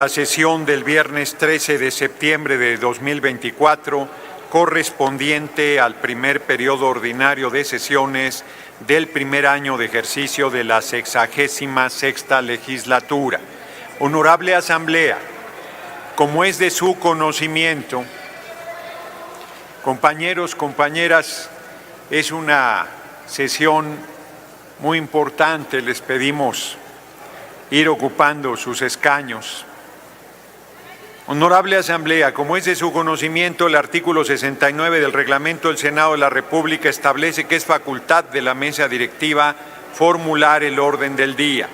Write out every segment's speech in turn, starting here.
La sesión del viernes 13 de septiembre de 2024, correspondiente al primer periodo ordinario de sesiones del primer año de ejercicio de la 66ª legislatura. Honorable Asamblea, como es de su conocimiento, compañeros, compañeras, es una sesión muy importante. Les pedimos ir ocupando sus escaños. Honorable Asamblea, como es de su conocimiento, el artículo 69 del Reglamento del Senado de la República establece que es facultad de la mesa directiva formular el orden del día.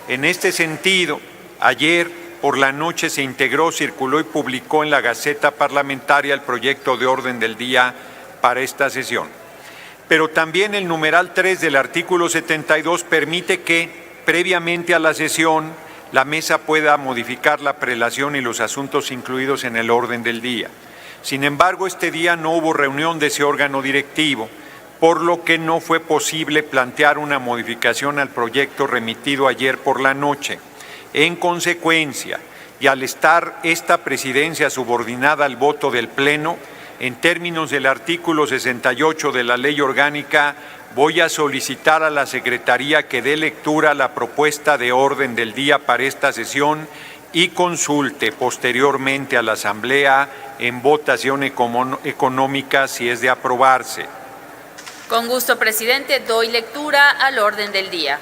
En este sentido, ayer por la noche se integró, circuló y publicó en la Gaceta Parlamentaria el proyecto de orden del día para esta sesión. Pero también el numeral 3 del artículo 72 permite que, previamente a la sesión, la mesa pueda modificar la prelación y los asuntos incluidos en el orden del día. Sin embargo, este día no hubo reunión de ese órgano directivo, por lo que no fue posible plantear una modificación al proyecto remitido ayer por la noche. En consecuencia, y al estar esta presidencia subordinada al voto del Pleno, en términos del artículo 68 de la Ley Orgánica, voy a solicitar a la Secretaría que dé lectura a la propuesta de orden del día para esta sesión y consulte posteriormente a la Asamblea en votación económica si es de aprobarse. Con gusto, presidente. Doy lectura al orden del día.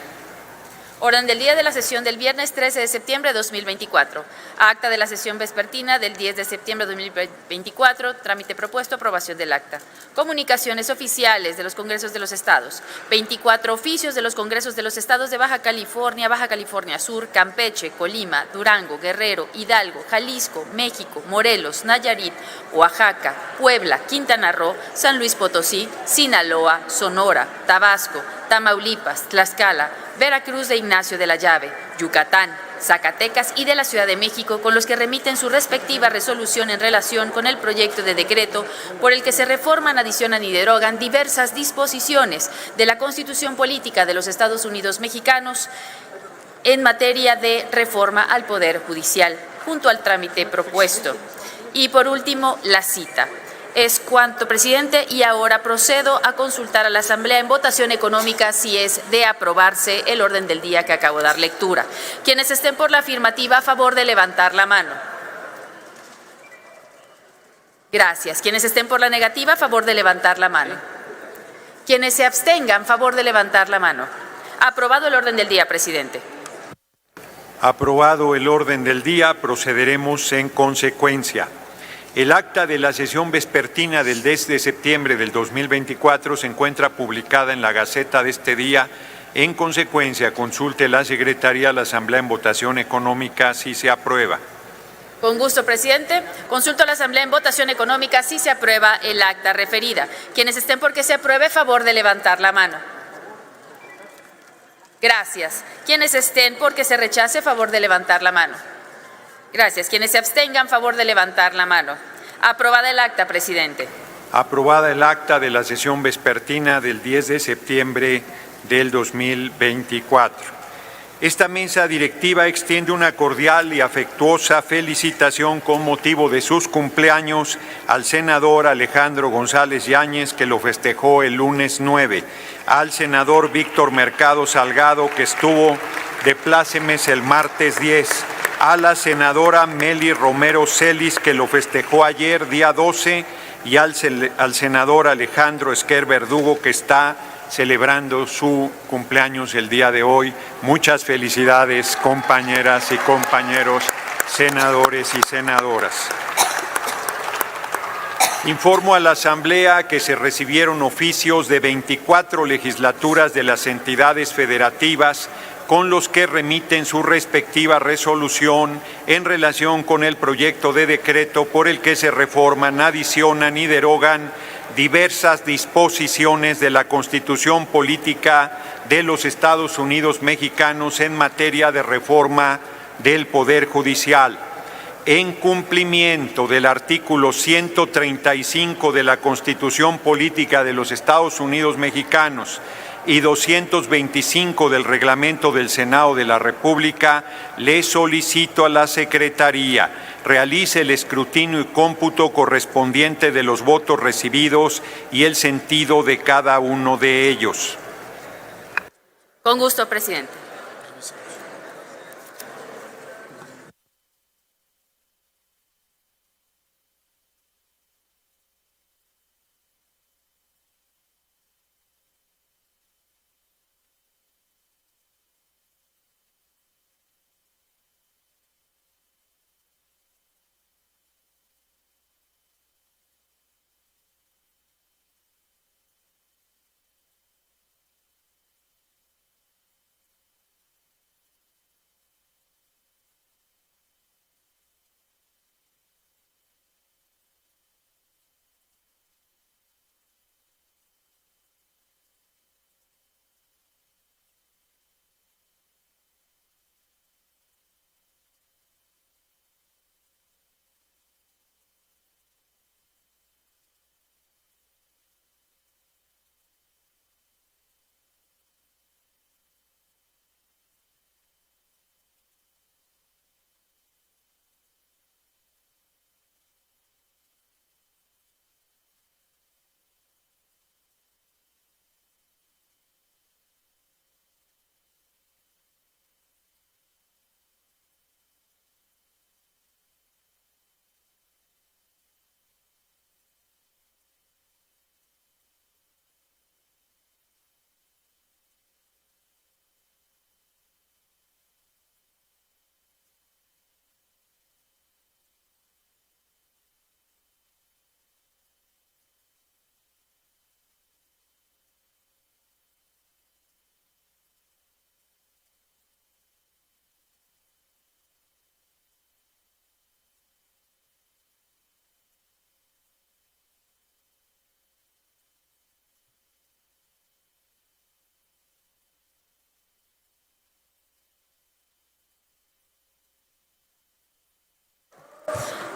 Orden del día de la sesión del viernes 13 de septiembre de 2024. Acta de la sesión vespertina del 10 de septiembre de 2024. Trámite propuesto. Aprobación del acta. Comunicaciones oficiales de los Congresos de los Estados. 24 oficios de los Congresos de los Estados de Baja California Sur, Campeche, Colima, Durango, Guerrero, Hidalgo, Jalisco, México, Morelos, Nayarit, Oaxaca, Puebla, Quintana Roo, San Luis Potosí, Sinaloa, Sonora, Tabasco, Tamaulipas, Tlaxcala, Veracruz de Ignacio de la Llave, Yucatán, Zacatecas y de la Ciudad de México, con los que remiten su respectiva resolución en relación con el proyecto de decreto por el que se reforman, adicionan y derogan diversas disposiciones de la Constitución Política de los Estados Unidos Mexicanos en materia de reforma al Poder Judicial, junto al trámite propuesto. Y por último, la cita. Es cuanto, presidente, y ahora procedo a consultar a la Asamblea en votación económica si es de aprobarse el orden del día que acabo de dar lectura. Quienes estén por la afirmativa, a favor de levantar la mano. Gracias. Quienes estén por la negativa, a favor de levantar la mano. Quienes se abstengan, a favor de levantar la mano. Aprobado el orden del día, presidente. Aprobado el orden del día, procederemos en consecuencia. El acta de la sesión vespertina del 10 de septiembre del 2024 se encuentra publicada en la Gaceta de este día. En consecuencia, consulte la Secretaría a la Asamblea en votación económica si se aprueba. Con gusto, presidente. Consulto a la Asamblea en votación económica si se aprueba el acta referida. Quienes estén por que se apruebe, favor de levantar la mano. Gracias. Quienes estén por que se rechace, favor de levantar la mano. Gracias. Quienes se abstengan, favor de levantar la mano. Aprobada el acta, presidente. Aprobada el acta de la sesión vespertina del 10 de septiembre del 2024. Esta mesa directiva extiende una cordial y afectuosa felicitación con motivo de sus cumpleaños al senador Alejandro González Yáñez, que lo festejó el lunes 9, al senador Víctor Mercado Salgado, que estuvo de plácemes el martes 10, a la senadora Meli Romero Celis, que lo festejó ayer, día 12, y al senador Alejandro Esquer Verdugo, que está celebrando su cumpleaños el día de hoy. Muchas felicidades, compañeras y compañeros senadores y senadoras. Informo a la Asamblea que se recibieron oficios de 24 legislaturas de las entidades federativas con los que remiten su respectiva resolución en relación con el proyecto de decreto por el que se reforman, adicionan y derogan diversas disposiciones de la Constitución Política de los Estados Unidos Mexicanos en materia de reforma del Poder Judicial. En cumplimiento del artículo 135 de la Constitución Política de los Estados Unidos Mexicanos y 225 del Reglamento del Senado de la República, le solicito a la Secretaría realice el escrutinio y cómputo correspondiente de los votos recibidos y el sentido de cada uno de ellos. Con gusto, presidente.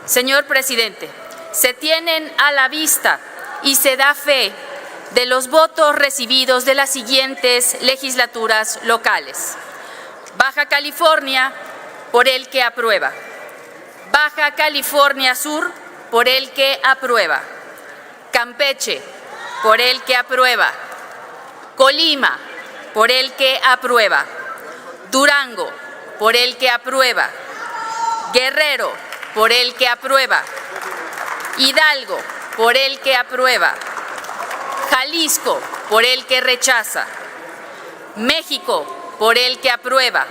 Señor presidente, se tienen a la vista y se da fe de los votos recibidos de las siguientes legislaturas locales. Baja California, por el que aprueba. Baja California Sur, por el que aprueba. Campeche, por el que aprueba. Colima, por el que aprueba. Durango, por el que aprueba. Guerrero, por el que aprueba. Hidalgo, por el que aprueba. Jalisco, por el que rechaza. México, por el que aprueba.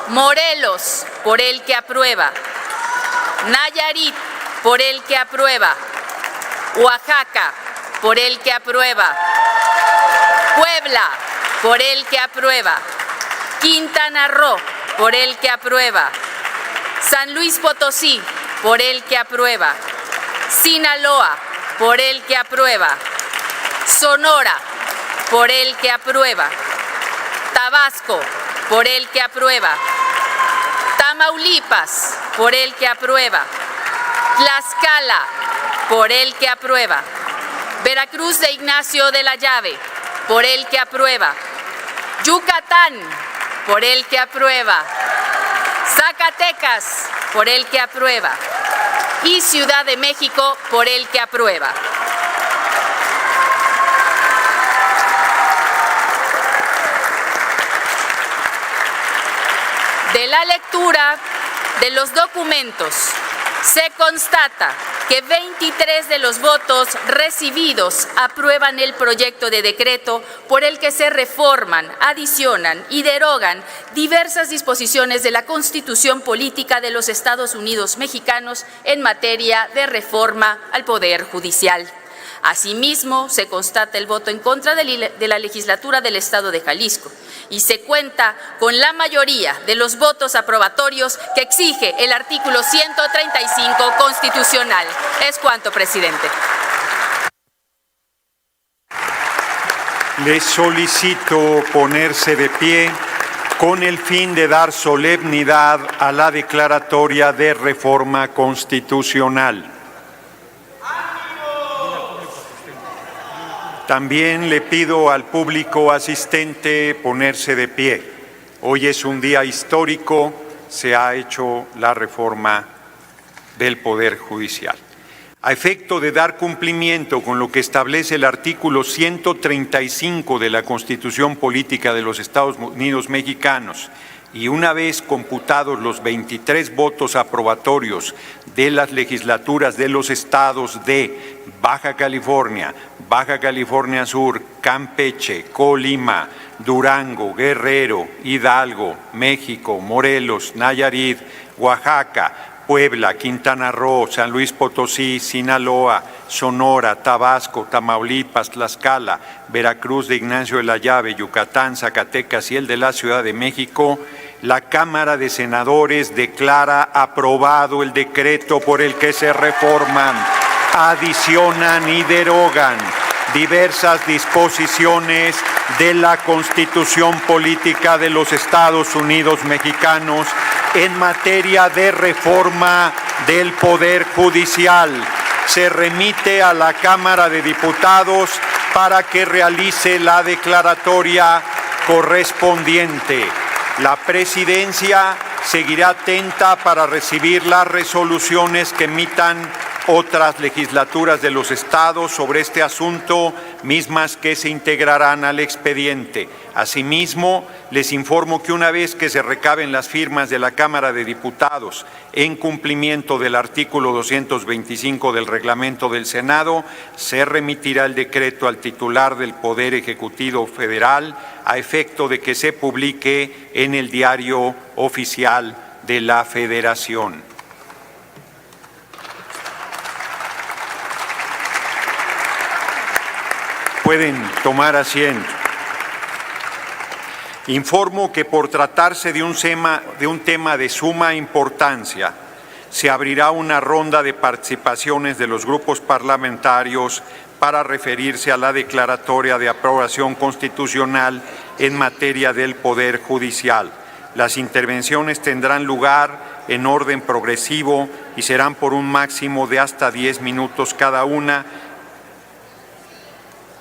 Morelos, por el que aprueba. Nayarit, por el que aprueba. Oaxaca, por el que aprueba. Puebla, por el que aprueba. Quintana Roo, por el que aprueba. San Luis Potosí, por el que aprueba. Sinaloa, por el que aprueba. Sonora, por el que aprueba. Tabasco, por el que aprueba. Tamaulipas, por el que aprueba. Tlaxcala, por el que aprueba. Veracruz de Ignacio de la Llave, por el que aprueba. Yucatán, por el que aprueba. Zacatecas, por el que aprueba. Y Ciudad de México, por el que aprueba. De la lectura de los documentos se constata que 23 de los votos recibidos aprueban el proyecto de decreto por el que se reforman, adicionan y derogan diversas disposiciones de la Constitución Política de los Estados Unidos Mexicanos en materia de reforma al Poder Judicial. Asimismo, se constata el voto en contra de la legislatura del Estado de Jalisco y se cuenta con la mayoría de los votos aprobatorios que exige el artículo 135 constitucional. Es cuanto, presidente. Les solicito ponerse de pie con el fin de dar solemnidad a la declaratoria de reforma constitucional. También le pido al público asistente ponerse de pie. Hoy es un día histórico, se ha hecho la reforma del Poder Judicial. A efecto de dar cumplimiento con lo que establece el artículo 135 de la Constitución Política de los Estados Unidos Mexicanos, y una vez computados los 23 votos aprobatorios de las legislaturas de los estados de Baja California, Baja California Sur, Campeche, Colima, Durango, Guerrero, Hidalgo, México, Morelos, Nayarit, Oaxaca, Puebla, Quintana Roo, San Luis Potosí, Sinaloa, Sonora, Tabasco, Tamaulipas, Tlaxcala, Veracruz de Ignacio de la Llave, Yucatán, Zacatecas y el de la Ciudad de México, la Cámara de Senadores declara aprobado el decreto por el que se reforman, adicionan y derogan diversas disposiciones de la Constitución Política de los Estados Unidos Mexicanos en materia de reforma del Poder Judicial. Se remite a la Cámara de Diputados para que realice la declaratoria correspondiente. La Presidencia seguirá atenta para recibir las resoluciones que emitan otras legislaturas de los estados sobre este asunto, mismas que se integrarán al expediente. Asimismo, les informo que una vez que se recaben las firmas de la Cámara de Diputados en cumplimiento del artículo 225 del reglamento del Senado, se remitirá el decreto al titular del Poder Ejecutivo Federal a efecto de que se publique en el Diario Oficial de la Federación. Pueden tomar asiento. Informo que por tratarse de un tema de suma importancia, se abrirá una ronda de participaciones de los grupos parlamentarios para referirse a la declaratoria de aprobación constitucional en materia del Poder Judicial. Las intervenciones tendrán lugar en orden progresivo y serán por un máximo de hasta 10 minutos cada una.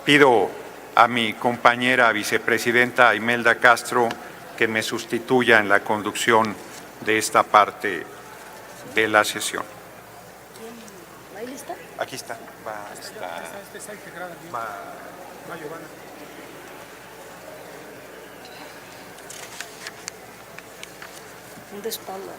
Pido a mi compañera vicepresidenta Imelda Castro que me sustituya en la conducción de esta parte de la sesión. ¿Ahí lista? Aquí está. Va Giovanna. Un de espalda.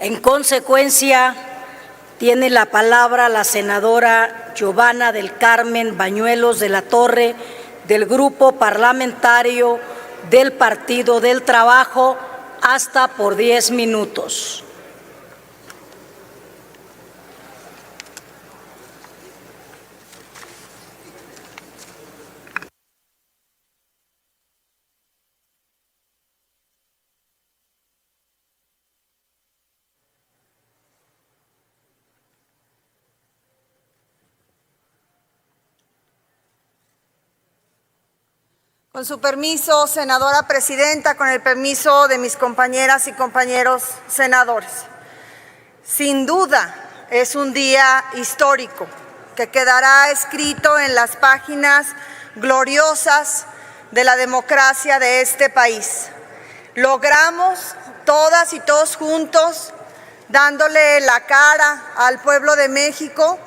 En consecuencia, tiene la palabra la senadora Giovanna del Carmen Bañuelos de la Torre, del Grupo Parlamentario del Partido del Trabajo, hasta por 10 minutos. Con su permiso, senadora presidenta, con el permiso de mis compañeras y compañeros senadores. Sin duda, es un día histórico que quedará escrito en las páginas gloriosas de la democracia de este país. Logramos, todas y todos juntos, dándole la cara al pueblo de México,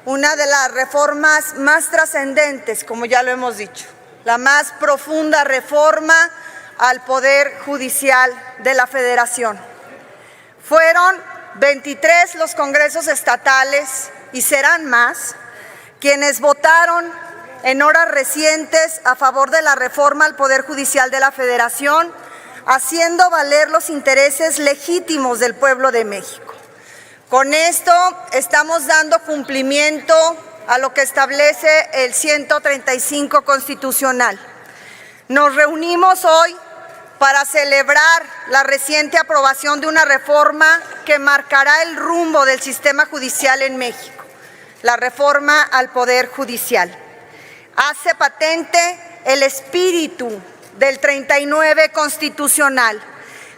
una de las reformas más trascendentes, como ya lo hemos dicho. La más profunda reforma al Poder Judicial de la Federación. Fueron 23 los congresos estatales, y serán más, quienes votaron en horas recientes a favor de la reforma al Poder Judicial de la Federación, haciendo valer los intereses legítimos del pueblo de México. Con esto estamos dando cumplimiento a lo que establece el 135 constitucional. Nos reunimos hoy para celebrar la reciente aprobación de una reforma que marcará el rumbo del sistema judicial en México, la reforma al Poder Judicial. Hace patente el espíritu del 39 constitucional,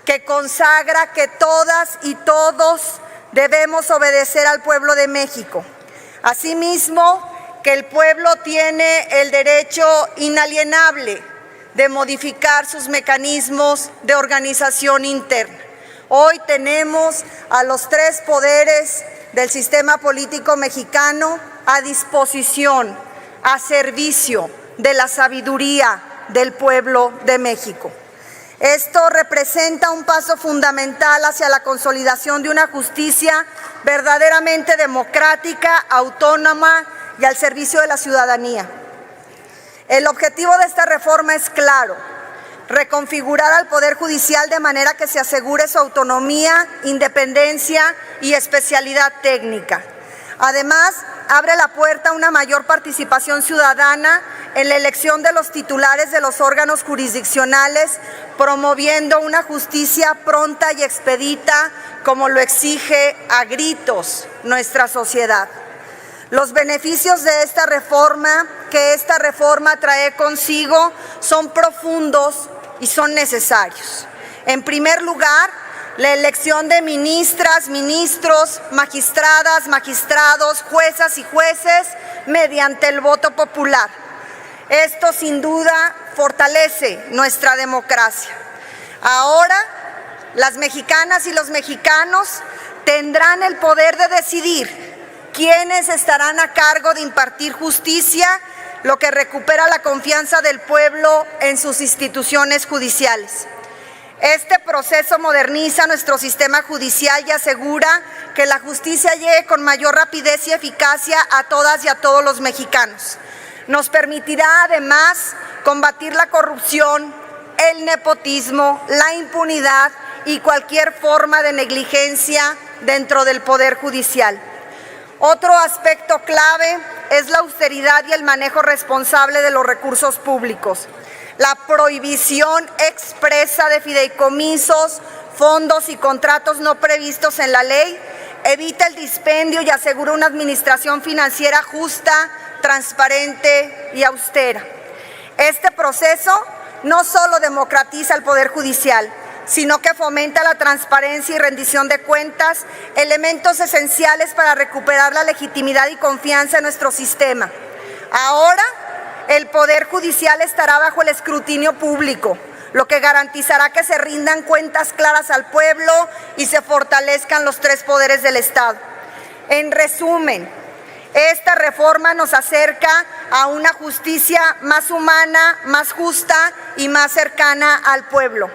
que consagra que todas y todos debemos obedecer al pueblo de México. Asimismo, que el pueblo tiene el derecho inalienable de modificar sus mecanismos de organización interna. Hoy tenemos a los tres poderes del sistema político mexicano a disposición, a servicio de la sabiduría del pueblo de México. Esto representa un paso fundamental hacia la consolidación de una justicia verdaderamente democrática, autónoma y al servicio de la ciudadanía. El objetivo de esta reforma es claro: reconfigurar al Poder Judicial de manera que se asegure su autonomía, independencia y especialidad técnica. Además, abre la puerta a una mayor participación ciudadana en la elección de los titulares de los órganos jurisdiccionales, promoviendo una justicia pronta y expedita, como lo exige a gritos nuestra sociedad. Los beneficios de esta reforma, que esta reforma trae consigo, son profundos y son necesarios. En primer lugar, la elección de ministras, ministros, magistradas, magistrados, juezas y jueces mediante el voto popular. Esto sin duda fortalece nuestra democracia. Ahora, las mexicanas y los mexicanos tendrán el poder de decidir quiénes estarán a cargo de impartir justicia, lo que recupera la confianza del pueblo en sus instituciones judiciales. Este proceso moderniza nuestro sistema judicial y asegura que la justicia llegue con mayor rapidez y eficacia a todas y a todos los mexicanos. Nos permitirá además combatir la corrupción, el nepotismo, la impunidad y cualquier forma de negligencia dentro del Poder Judicial. Otro aspecto clave es la austeridad y el manejo responsable de los recursos públicos. La prohibición expresa de fideicomisos, fondos y contratos no previstos en la ley evita el dispendio y asegura una administración financiera justa, transparente y austera. Este proceso no solo democratiza el Poder Judicial, sino que fomenta la transparencia y rendición de cuentas, elementos esenciales para recuperar la legitimidad y confianza en nuestro sistema. Ahora, el Poder Judicial estará bajo el escrutinio público, lo que garantizará que se rindan cuentas claras al pueblo y se fortalezcan los tres poderes del Estado. En resumen, esta reforma nos acerca a una justicia más humana, más justa y más cercana al pueblo.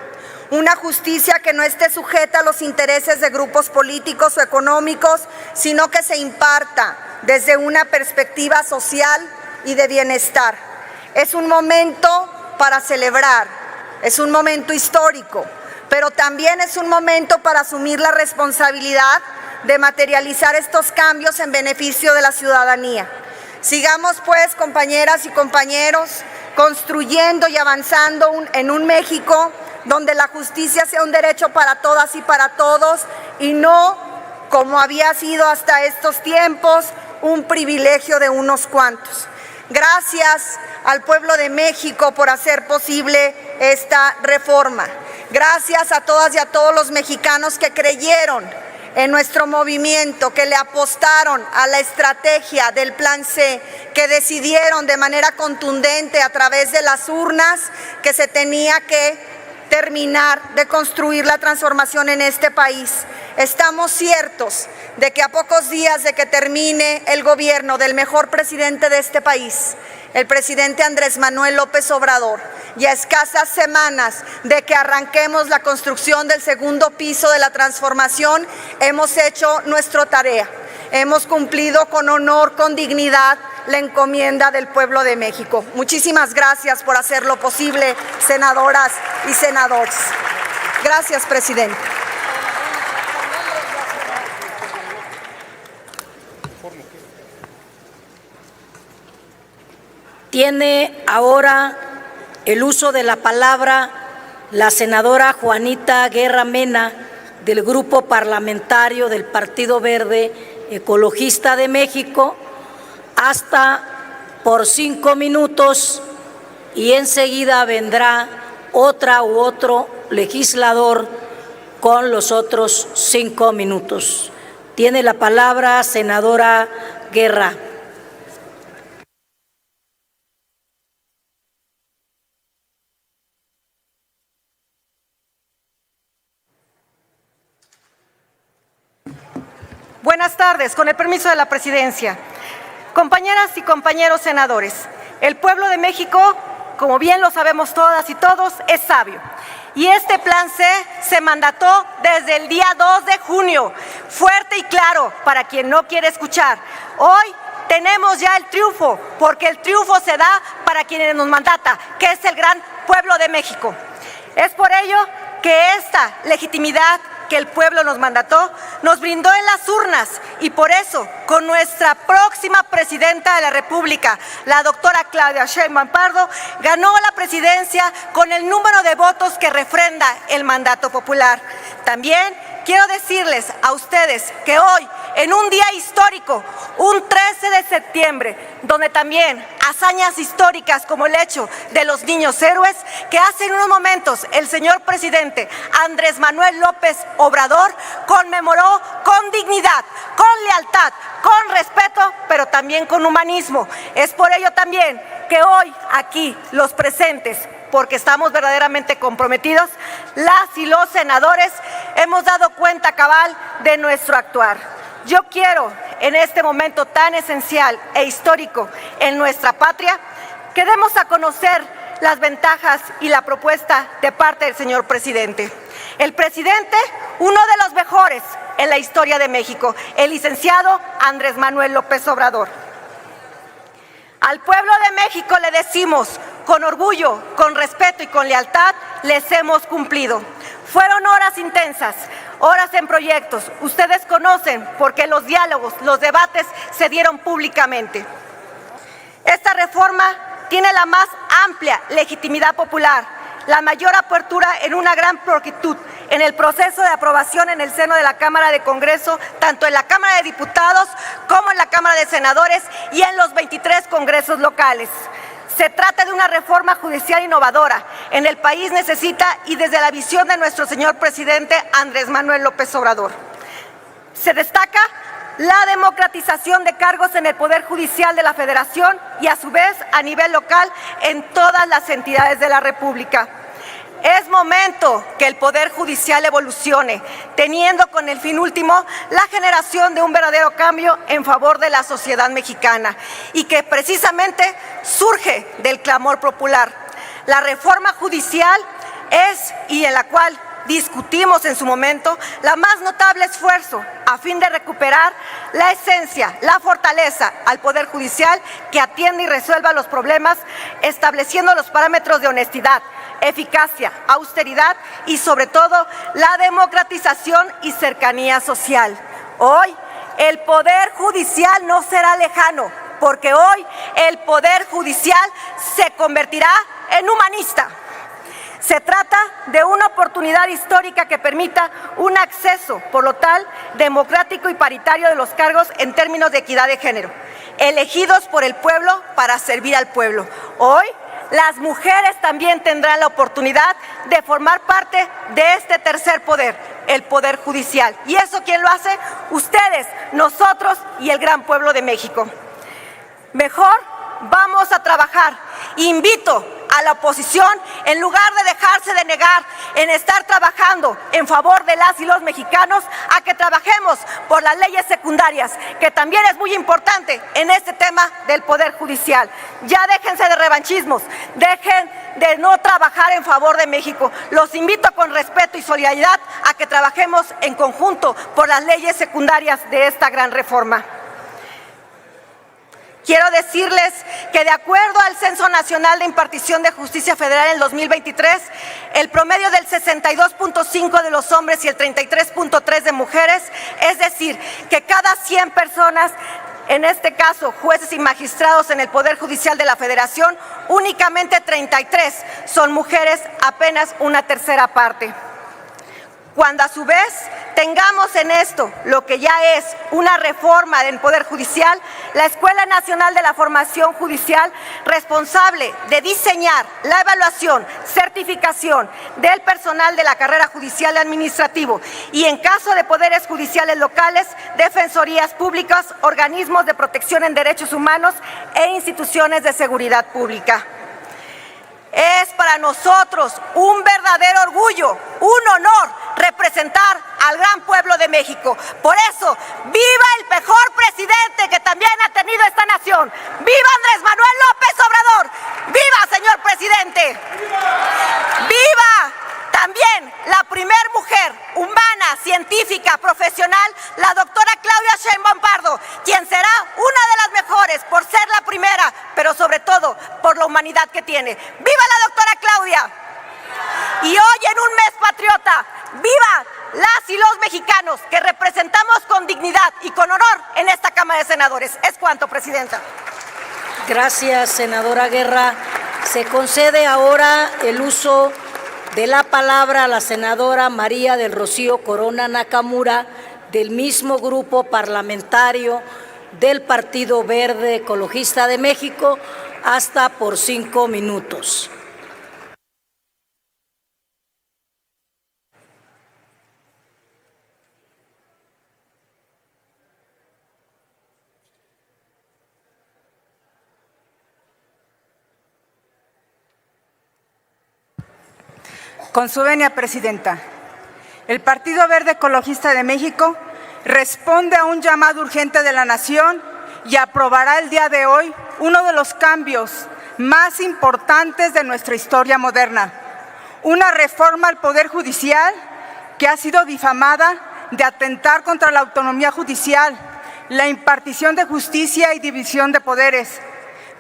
Una justicia que no esté sujeta a los intereses de grupos políticos o económicos, sino que se imparta desde una perspectiva social y de bienestar. Es un momento para celebrar, es un momento histórico, pero también es un momento para asumir la responsabilidad de materializar estos cambios en beneficio de la ciudadanía. Sigamos pues, compañeras y compañeros, construyendo y avanzando en un México donde la justicia sea un derecho para todas y para todos y no, como había sido hasta estos tiempos, un privilegio de unos cuantos. Gracias al pueblo de México por hacer posible esta reforma. Gracias a todas y a todos los mexicanos que creyeron en nuestro movimiento, que le apostaron a la estrategia del Plan C, que decidieron de manera contundente a través de las urnas que se tenía que terminar de construir la transformación en este país. Estamos ciertos de que a pocos días de que termine el gobierno del mejor presidente de este país, el presidente Andrés Manuel López Obrador, y a escasas semanas de que arranquemos la construcción del segundo piso de la transformación, hemos hecho nuestra tarea. Hemos cumplido con honor, con dignidad, la encomienda del pueblo de México. Muchísimas gracias por hacerlo posible, senadoras y senadores. Gracias, presidente. Tiene ahora el uso de la palabra la senadora Juanita Guerra Mena, del Grupo Parlamentario del Partido Verde Ecologista de México, hasta por 5 minutos, y enseguida vendrá otra u otro legislador con los otros 5 minutos. Tiene la palabra senadora Guerra. Buenas tardes, con el permiso de la presidencia. Compañeras y compañeros senadores, el pueblo de México, como bien lo sabemos todas y todos, es sabio. Y este plan C se mandató desde el día 2 de junio, fuerte y claro para quien no quiere escuchar. Hoy tenemos ya el triunfo, porque el triunfo se da para quienes nos mandata, que es el gran pueblo de México. Es por ello que esta legitimidad que el pueblo nos mandató, nos brindó en las urnas y por eso, con nuestra próxima presidenta de la República, la doctora Claudia Sheinbaum Pardo, ganó la presidencia con el número de votos que refrenda el mandato popular. También quiero decirles a ustedes que hoy, en un día histórico, un 13 de septiembre, donde también hazañas históricas como el hecho de los niños héroes, que hace unos momentos el señor presidente Andrés Manuel López Obrador conmemoró con dignidad, con lealtad, con respeto, pero también con humanismo. Es por ello también que hoy aquí los presentes, porque estamos verdaderamente comprometidos, las y los senadores hemos dado cuenta cabal de nuestro actuar. Yo quiero, en este momento tan esencial e histórico en nuestra patria, que demos a conocer las ventajas y la propuesta de parte del señor presidente. El presidente, uno de los mejores en la historia de México, el licenciado Andrés Manuel López Obrador. Al pueblo de México le decimos, con orgullo, con respeto y con lealtad, les hemos cumplido. Fueron horas intensas, horas en proyectos. Ustedes conocen porque los diálogos, los debates se dieron públicamente. Esta reforma tiene la más amplia legitimidad popular, la mayor apertura en una gran prontitud en el proceso de aprobación en el seno de la Cámara de Congreso, tanto en la Cámara de Diputados como en la Cámara de Senadores y en los 23 congresos locales. Se trata de una reforma judicial innovadora. En el país necesita y desde la visión de nuestro señor presidente Andrés Manuel López Obrador. Se destaca la democratización de cargos en el Poder Judicial de la Federación y a su vez a nivel local en todas las entidades de la República. Es momento que el Poder Judicial evolucione, teniendo con el fin último la generación de un verdadero cambio en favor de la sociedad mexicana y que precisamente surge del clamor popular. La reforma judicial es, y en la cual discutimos en su momento, la más notable esfuerzo a fin de recuperar la esencia, la fortaleza al Poder Judicial que atiende y resuelva los problemas, estableciendo los parámetros de honestidad, eficacia, austeridad y sobre todo la democratización y cercanía social. Hoy el Poder Judicial no será lejano, porque hoy el Poder Judicial se convertirá en humanista. Se trata de una oportunidad histórica que permita un acceso, por lo tal, democrático y paritario de los cargos en términos de equidad de género, elegidos por el pueblo para servir al pueblo. Hoy, las mujeres también tendrán la oportunidad de formar parte de este tercer poder, el Poder Judicial. ¿Y eso quién lo hace? Ustedes, nosotros y el gran pueblo de México. Mejor vamos a trabajar. Invito a la oposición, en lugar de dejarse de negar en estar trabajando en favor de las y los mexicanos, a que trabajemos por las leyes secundarias, que también es muy importante en este tema del Poder Judicial. Ya déjense de revanchismos, dejen de no trabajar en favor de México. Los invito con respeto y solidaridad a que trabajemos en conjunto por las leyes secundarias de esta gran reforma. Quiero decirles que de acuerdo al Censo Nacional de Impartición de Justicia Federal en 2023, el promedio del 62.5 de los hombres y el 33.3 de mujeres, es decir, que cada 100 personas, en este caso jueces y magistrados en el Poder Judicial de la Federación, únicamente 33 son mujeres, apenas una tercera parte. Cuando a su vez tengamos en esto lo que ya es una reforma del Poder Judicial, la Escuela Nacional de la Formación Judicial, responsable de diseñar la evaluación, certificación del personal de la carrera judicial y administrativo, y en caso de poderes judiciales locales, defensorías públicas, organismos de protección en derechos humanos e instituciones de seguridad pública. Es para nosotros un verdadero orgullo, un honor representar al gran pueblo de México. Por eso, ¡viva el mejor presidente que también ha tenido esta nación! ¡Viva Andrés Manuel López Obrador! ¡Viva, señor presidente! ¡Viva también la primer mujer humana, científica, profesional, la doctora Claudia Sheinbaum Pardo, quien será una de las mejores por ser la primera, pero sobre todo por la humanidad que tiene. ¡Viva la doctora Claudia! Y hoy, en un mes patriota, ¡viva las y los mexicanos que representamos con dignidad y con honor en esta Cámara de Senadores! Es cuanto, Presidenta. Gracias, senadora Guerra. Se concede ahora el uso de la palabra a la senadora María del Rocío Corona Nakamura, del mismo grupo parlamentario del Partido Verde Ecologista de México, hasta por 5 minutos. Con su venia, Presidenta, el Partido Verde Ecologista de México responde a un llamado urgente de la Nación y aprobará el día de hoy uno de los cambios más importantes de nuestra historia moderna, una reforma al Poder Judicial que ha sido difamada de atentar contra la autonomía judicial, la impartición de justicia y división de poderes.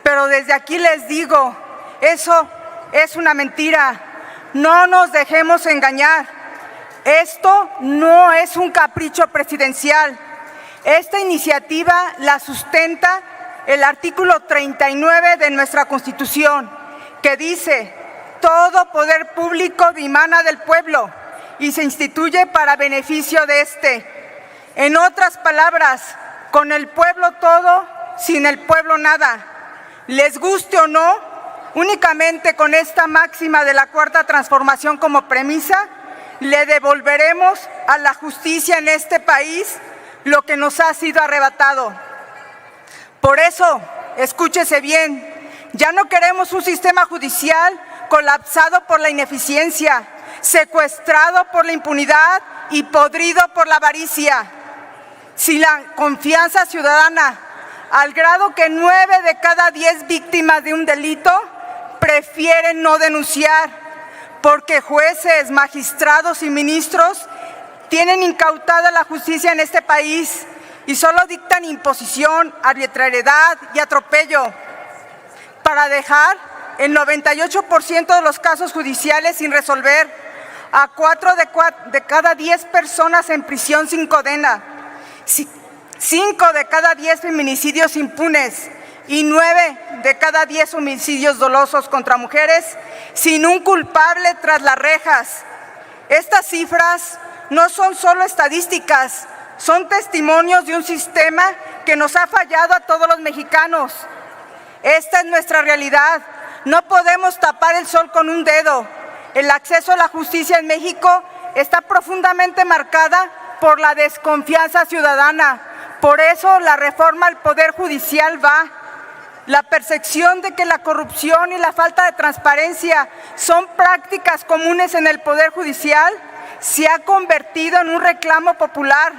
Pero desde aquí les digo, eso es una mentira. No nos dejemos engañar. Esto no es un capricho presidencial. Esta iniciativa la sustenta el artículo 39 de nuestra Constitución, que dice: todo poder público dimana del pueblo y se instituye para beneficio de éste. En otras palabras, con el pueblo todo, sin el pueblo nada. Les guste o no, únicamente con esta máxima de la Cuarta Transformación como premisa, le devolveremos a la justicia en este país lo que nos ha sido arrebatado. Por eso, escúchese bien, ya no queremos un sistema judicial colapsado por la ineficiencia, secuestrado por la impunidad y podrido por la avaricia. Si la confianza ciudadana, al grado que 9 de cada 10 víctimas de un delito prefieren no denunciar, porque jueces, magistrados y ministros tienen incautada la justicia en este país y solo dictan imposición, arbitrariedad y atropello para dejar el 98% de los casos judiciales sin resolver, a 4 de cada 10 personas en prisión sin condena, 5 de cada 10 feminicidios impunes y 9 de cada 10 homicidios dolosos contra mujeres sin un culpable tras las rejas. Estas cifras no son solo estadísticas, son testimonios de un sistema que nos ha fallado a todos los mexicanos. Esta es nuestra realidad. No podemos tapar el sol con un dedo. El acceso a la justicia en México está profundamente marcada por la desconfianza ciudadana. Por eso la reforma al Poder Judicial va. La percepción de que la corrupción y la falta de transparencia son prácticas comunes en el Poder Judicial se ha convertido en un reclamo popular,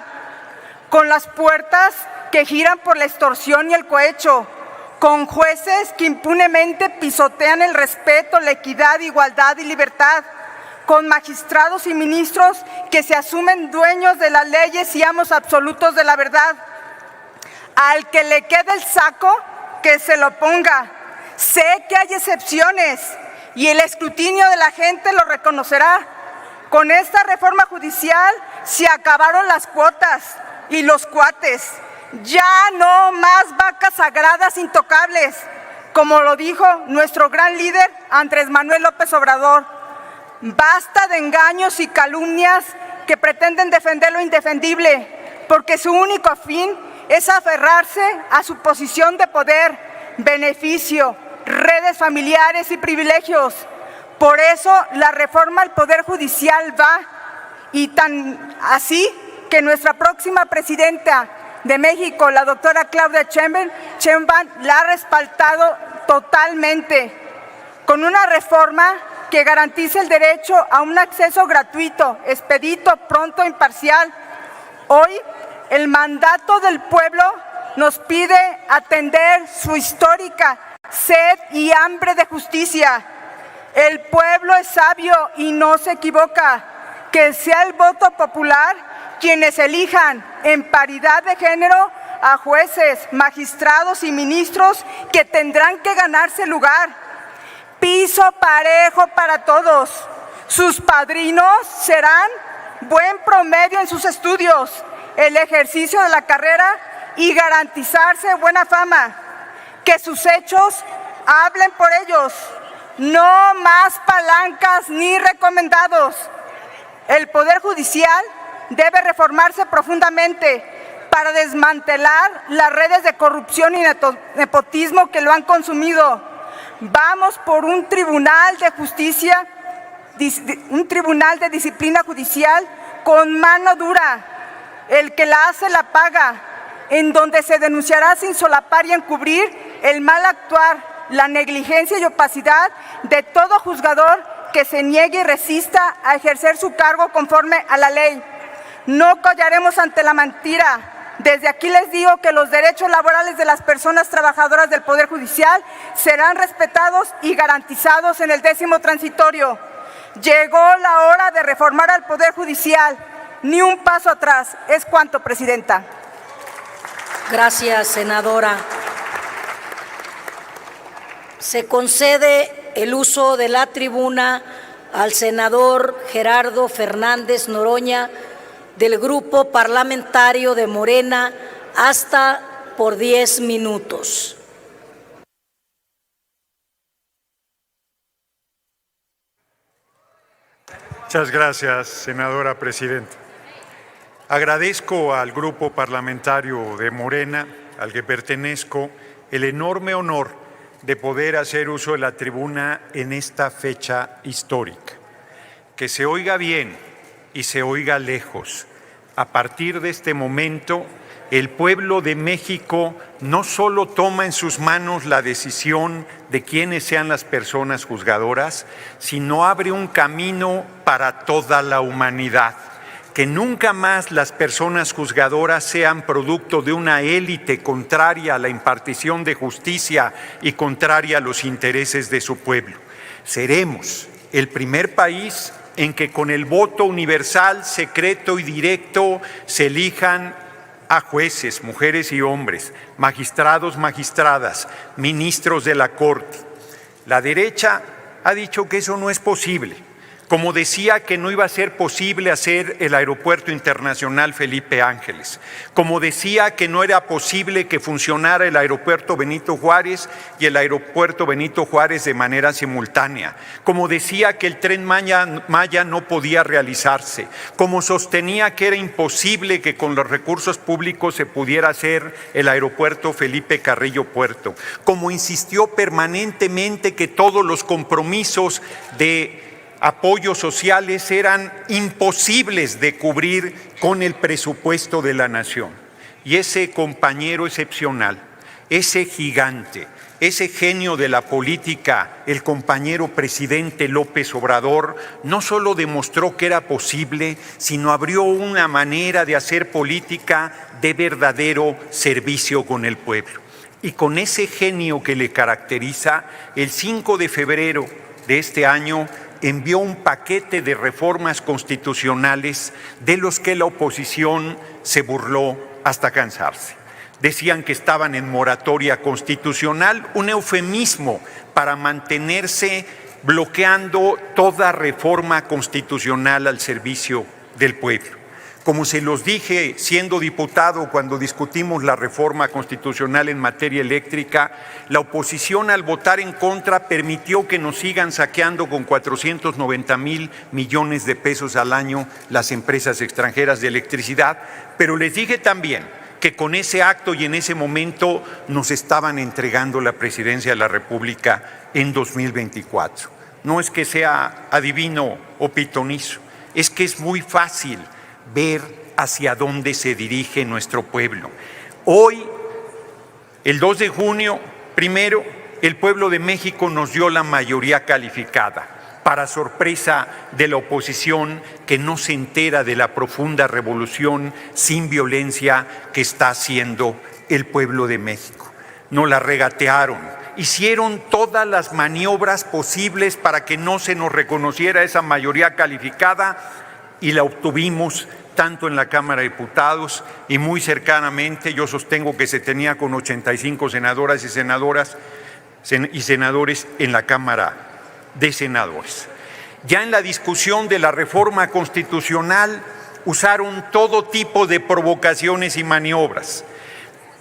con las puertas que giran por la extorsión y el cohecho, con jueces que impunemente pisotean el respeto, la equidad, igualdad y libertad, con magistrados y ministros que se asumen dueños de las leyes y amos absolutos de la verdad. Al que le quede el saco, que se lo ponga. Sé que hay excepciones y el escrutinio de la gente lo reconocerá. Con esta reforma judicial se acabaron las cuotas y los cuates. Ya no más vacas sagradas intocables, como lo dijo nuestro gran líder Andrés Manuel López Obrador. Basta de engaños y calumnias que pretenden defender lo indefendible, porque su único fin es aferrarse a su posición de poder, beneficio, redes familiares y privilegios. Por eso la reforma al Poder Judicial va, y tan así que nuestra próxima presidenta de México, la doctora Claudia Sheinbaum, la ha respaldado totalmente, con una reforma que garantice el derecho a un acceso gratuito, expedito, pronto, imparcial. Hoy, el mandato del pueblo nos pide atender su histórica sed y hambre de justicia. El pueblo es sabio y no se equivoca. Que sea el voto popular quienes elijan en paridad de género a jueces, magistrados y ministros que tendrán que ganarse lugar. Piso parejo para todos. Sus padrinos serán buen promedio en sus estudios, el ejercicio de la carrera y garantizarse buena fama. Que sus hechos hablen por ellos. No más palancas ni recomendados. El Poder Judicial debe reformarse profundamente para desmantelar las redes de corrupción y nepotismo que lo han consumido. Vamos por un tribunal de justicia, un tribunal de disciplina judicial con mano dura. El que la hace la paga, en donde se denunciará sin solapar y encubrir el mal actuar, la negligencia y opacidad de todo juzgador que se niegue y resista a ejercer su cargo conforme a la ley. No callaremos ante la mentira. Desde aquí les digo que los derechos laborales de las personas trabajadoras del Poder Judicial serán respetados y garantizados en el 10º transitorio. Llegó la hora de reformar al Poder Judicial. Ni un paso atrás. Es cuanto, Presidenta. Gracias, senadora. Se concede el uso de la tribuna al senador Gerardo Fernández Noroña, del Grupo Parlamentario de Morena, hasta por 10 minutos. Muchas gracias, senadora presidenta. Agradezco al Grupo Parlamentario de Morena, al que pertenezco, el enorme honor de poder hacer uso de la tribuna en esta fecha histórica. Que se oiga bien y se oiga lejos. A partir de este momento, el pueblo de México no solo toma en sus manos la decisión de quiénes sean las personas juzgadoras, sino abre un camino para toda la humanidad. Que nunca más las personas juzgadoras sean producto de una élite contraria a la impartición de justicia y contraria a los intereses de su pueblo. Seremos el primer país en que con el voto universal, secreto y directo se elijan a jueces, mujeres y hombres, magistrados, magistradas, ministros de la Corte. La derecha ha dicho que eso no es posible. Como decía que no iba a ser posible hacer el Aeropuerto Internacional Felipe Ángeles, como decía que no era posible que funcionara el Aeropuerto Benito Juárez y el Aeropuerto Benito Juárez de manera simultánea, como decía que el Tren Maya no podía realizarse, como sostenía que era imposible que con los recursos públicos se pudiera hacer el Aeropuerto Felipe Carrillo Puerto, como insistió permanentemente que todos los compromisos de apoyos sociales eran imposibles de cubrir con el presupuesto de la nación. Y ese compañero excepcional, ese gigante, ese genio de la política, el compañero presidente López Obrador, no solo demostró que era posible, sino abrió una manera de hacer política de verdadero servicio con el pueblo. Y con ese genio que le caracteriza, el 5 de febrero de este año, envió un paquete de reformas constitucionales de los que la oposición se burló hasta cansarse. Decían que estaban en moratoria constitucional, un eufemismo para mantenerse bloqueando toda reforma constitucional al servicio del pueblo. Como se los dije siendo diputado cuando discutimos la reforma constitucional en materia eléctrica, la oposición al votar en contra permitió que nos sigan saqueando con 490,000 millones de pesos al año las empresas extranjeras de electricidad, pero les dije también que con ese acto y en ese momento nos estaban entregando la presidencia de la República en 2024. No es que sea adivino o pitonizo, es que es muy fácil ver hacia dónde se dirige nuestro pueblo. Hoy, el 2 de junio, primero, el pueblo de México nos dio la mayoría calificada, para sorpresa de la oposición que no se entera de la profunda revolución sin violencia que está haciendo el pueblo de México. Nos la regatearon, hicieron todas las maniobras posibles para que no se nos reconociera esa mayoría calificada y la obtuvimos tanto en la Cámara de Diputados y muy cercanamente yo sostengo que se tenía con 85 senadoras y senadores en la Cámara de Senadores. Ya en la discusión de la reforma constitucional usaron todo tipo de provocaciones y maniobras.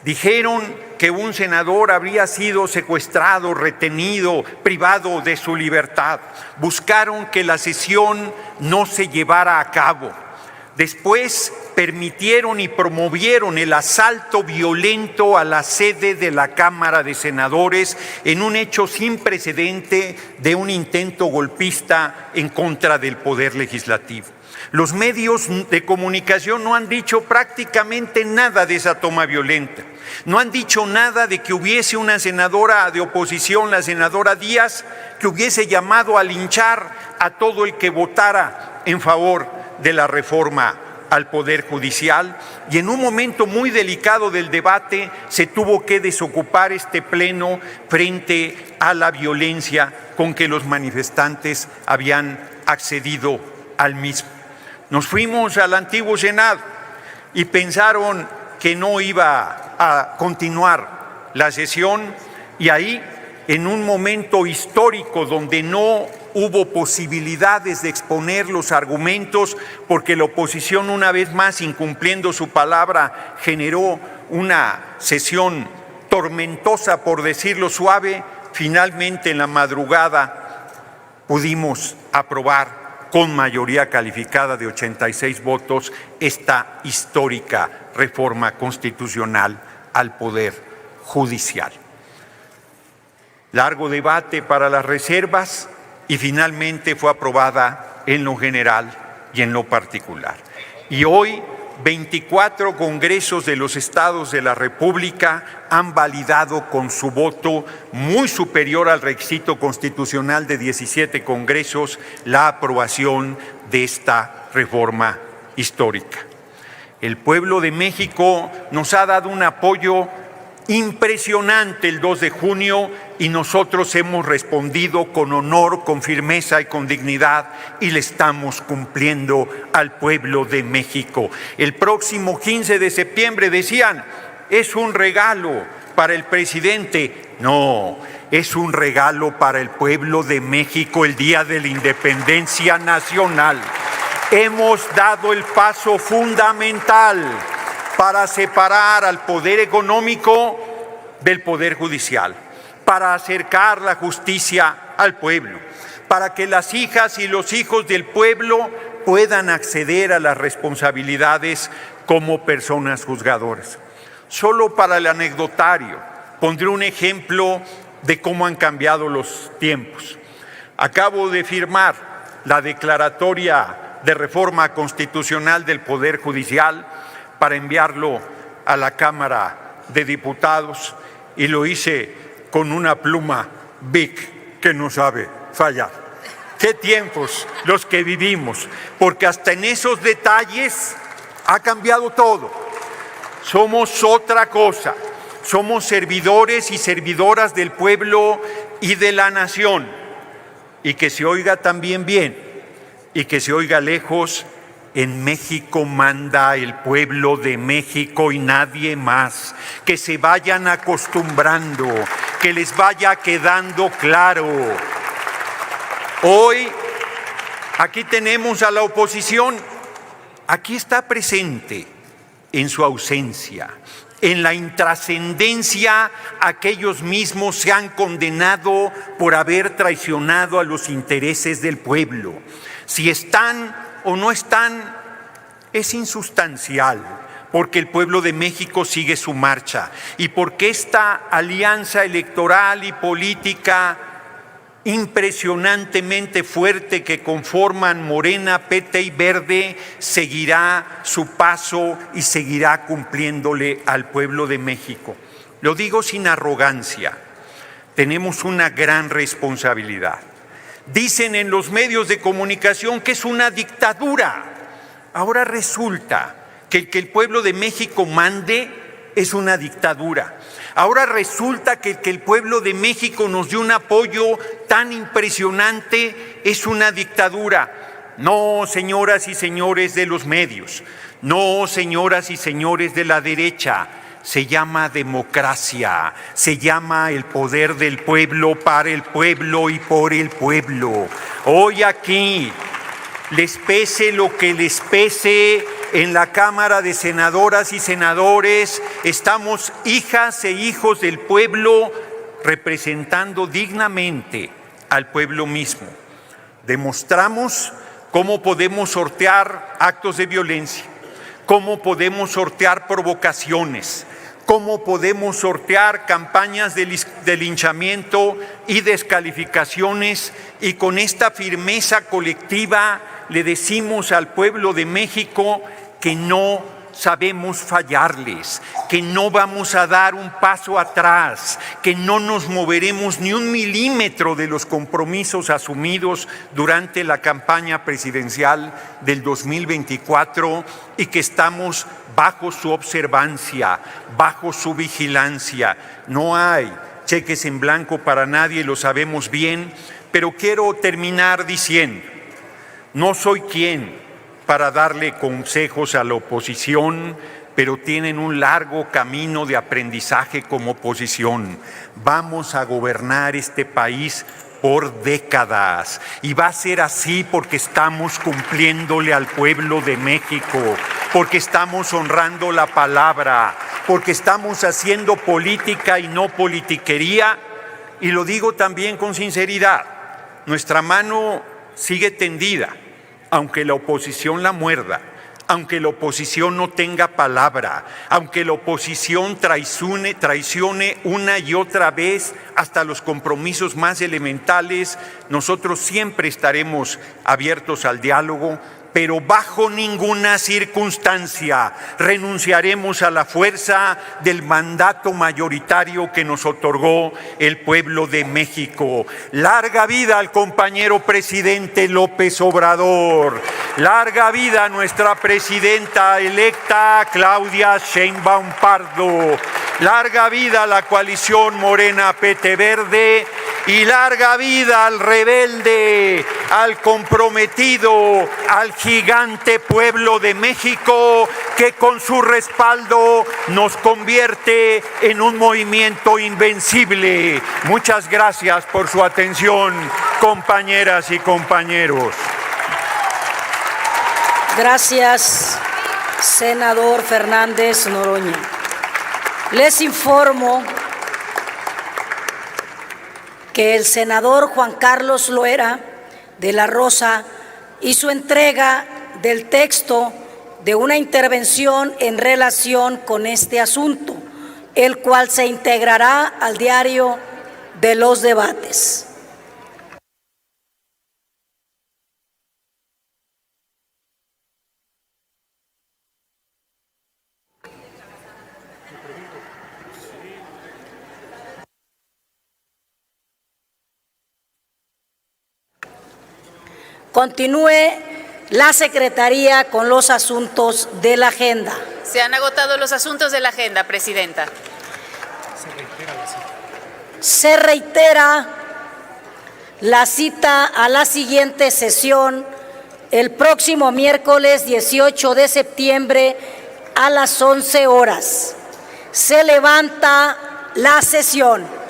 Dijeron que un senador habría sido secuestrado, retenido, privado de su libertad. Buscaron que la sesión no se llevara a cabo. Después permitieron y promovieron el asalto violento a la sede de la Cámara de Senadores en un hecho sin precedente de un intento golpista en contra del Poder Legislativo. Los medios de comunicación no han dicho prácticamente nada de esa toma violenta. No han dicho nada de que hubiese una senadora de oposición, la senadora Díaz, que hubiese llamado a linchar a todo el que votara en favor de la reforma al Poder Judicial, y en un momento muy delicado del debate se tuvo que desocupar este pleno frente a la violencia con que los manifestantes habían accedido al mismo. Nos fuimos al antiguo Senado y pensaron que no iba a continuar la sesión, y ahí, en un momento histórico donde no hubo posibilidades de exponer los argumentos, porque la oposición, una vez más, incumpliendo su palabra, generó una sesión tormentosa, por decirlo suave, finalmente en la madrugada pudimos aprobar con mayoría calificada de 86 votos esta histórica reforma constitucional al Poder Judicial. Largo debate para las reservas y finalmente fue aprobada en lo general y en lo particular. Y hoy 24 congresos de los estados de la República han validado con su voto muy superior al requisito constitucional de 17 congresos la aprobación de esta reforma histórica. El pueblo de México nos ha dado un apoyo impresionante el 2 de junio y nosotros hemos respondido con honor, con firmeza y con dignidad, y le estamos cumpliendo al pueblo de México. El próximo 15 de septiembre decían, es un regalo para el presidente. No, es un regalo para el pueblo de México el día de la independencia nacional. Hemos dado el paso fundamental para separar al poder económico del poder judicial, para acercar la justicia al pueblo, para que las hijas y los hijos del pueblo puedan acceder a las responsabilidades como personas juzgadoras. Solo para el anecdotario, pondré un ejemplo de cómo han cambiado los tiempos. Acabo de firmar la declaratoria de reforma constitucional del Poder Judicial para enviarlo a la Cámara de Diputados, y lo hice con una pluma Bic que no sabe fallar. ¡Qué tiempos los que vivimos! Porque hasta en esos detalles ha cambiado todo. Somos otra cosa. Somos servidores y servidoras del pueblo y de la nación. Y que se oiga también bien y que se oiga lejos, en México manda el pueblo de México y nadie más. Que se vayan acostumbrando, que les vaya quedando claro. Hoy aquí tenemos a la oposición aquí está presente en su ausencia. En la intrascendencia, aquellos mismos se han condenado por haber traicionado a los intereses del pueblo. Si están o no están, es insustancial, porque el pueblo de México sigue su marcha y porque esta alianza electoral y política impresionantemente fuerte que conforman Morena, PT y Verde seguirá su paso y seguirá cumpliéndole al pueblo de México. Lo digo sin arrogancia, tenemos una gran responsabilidad. Dicen en los medios de comunicación que es una dictadura. Ahora resulta que el pueblo de México mande es una dictadura. Ahora resulta que el pueblo de México nos dio un apoyo tan impresionante, es una dictadura. No, señoras y señores de los medios, no, señoras y señores de la derecha, se llama democracia, se llama el poder del pueblo para el pueblo y por el pueblo. Hoy aquí, les pese lo que les pese, en la Cámara de Senadoras y Senadores estamos hijas e hijos del pueblo representando dignamente al pueblo mismo. Demostramos cómo podemos sortear actos de violencia, cómo podemos sortear provocaciones, cómo podemos sortear campañas de linchamiento y descalificaciones, y con esta firmeza colectiva le decimos al pueblo de México que no sabemos fallarles, que no vamos a dar un paso atrás, que no nos moveremos ni un milímetro de los compromisos asumidos durante la campaña presidencial del 2024 y que estamos bajo su observancia, bajo su vigilancia. No hay cheques en blanco para nadie, lo sabemos bien, pero quiero terminar diciendo, no soy quien para darle consejos a la oposición, pero tienen un largo camino de aprendizaje como oposición. Vamos a gobernar este país por décadas y va a ser así porque estamos cumpliéndole al pueblo de México, porque estamos honrando la palabra, porque estamos haciendo política y no politiquería, y lo digo también con sinceridad, nuestra mano sigue tendida, aunque la oposición la muerda, aunque la oposición no tenga palabra, aunque la oposición traicione una y otra vez hasta los compromisos más elementales, nosotros siempre estaremos abiertos al diálogo, pero bajo ninguna circunstancia renunciaremos a la fuerza del mandato mayoritario que nos otorgó el pueblo de México. Larga vida al compañero presidente López Obrador. Larga vida a nuestra presidenta electa Claudia Sheinbaum Pardo. Larga vida a la coalición Morena PT Verde y larga vida al rebelde, al comprometido, al gigante pueblo de México que con su respaldo nos convierte en un movimiento invencible. Muchas gracias por su atención, compañeras y compañeros. Gracias, senador Fernández Noroña. Les informo que el senador Juan Carlos Loera de la Rosa hizo entrega del texto de una intervención en relación con este asunto, el cual se integrará al diario de los debates. Continúe la Secretaría con los asuntos de la agenda. Se han agotado los asuntos de la agenda, Presidenta. Se reitera la cita a la siguiente sesión el próximo miércoles 18 de septiembre a las 11 horas. Se levanta la sesión.